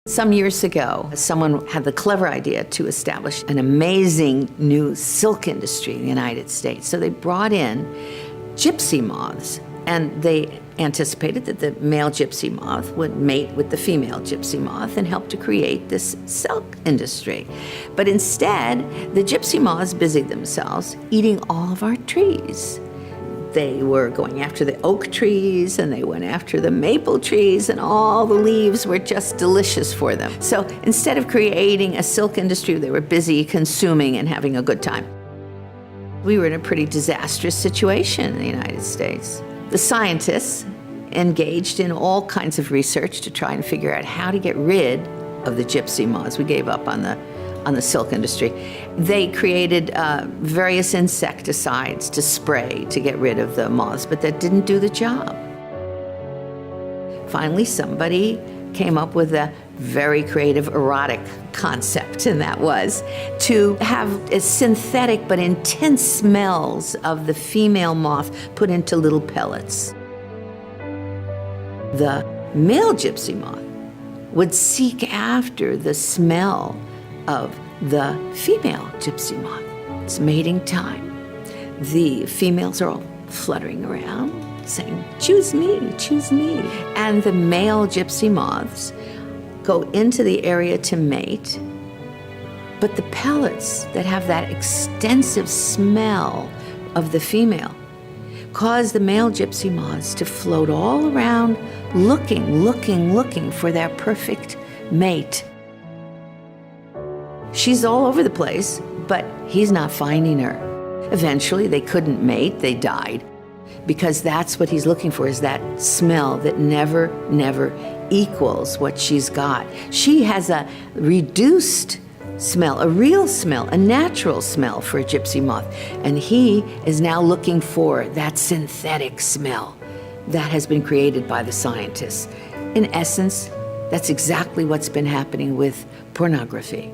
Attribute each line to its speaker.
Speaker 1: Some years ago, someone had the clever idea to establish an amazing new silk industry in the United States. So they brought in gypsy moths, and they anticipated that the male gypsy moth would mate with the female gypsy moth and help to create this silk industry. But instead, the gypsy moths busied themselves eating all of our trees. They were going after the oak trees, and they went after the maple trees, and all the leaves were just delicious for them. So instead of creating a silk industry, they were busy consuming and having a good time. We were in a pretty disastrous situation in the United States. The scientists engaged in all kinds of research to try and figure out how to get rid of the gypsy moths. We gave up on the silk industry. They created various insecticides to spray to get rid of the moths, but that didn't do the job. Finally, somebody came up with a very creative erotic concept, and that was to have a synthetic but intense smells of the female moth put into little pellets. The male gypsy moth would seek after the smell of the female gypsy moth. It's mating time. The females are all fluttering around, saying, "Choose me, choose me." And the male gypsy moths go into the area to mate, but the pellets that have that extensive smell of the female cause the male gypsy moths to float all around looking for their perfect mate. She's all over the place, but he's not finding her. Eventually, they couldn't mate, they died, because that's what he's looking for, is that smell that never equals what she's got. She has a reduced smell, a real smell, a natural smell for a gypsy moth, and he is now looking for that synthetic smell that has been created by the scientists. In essence, that's exactly what's been happening with pornography.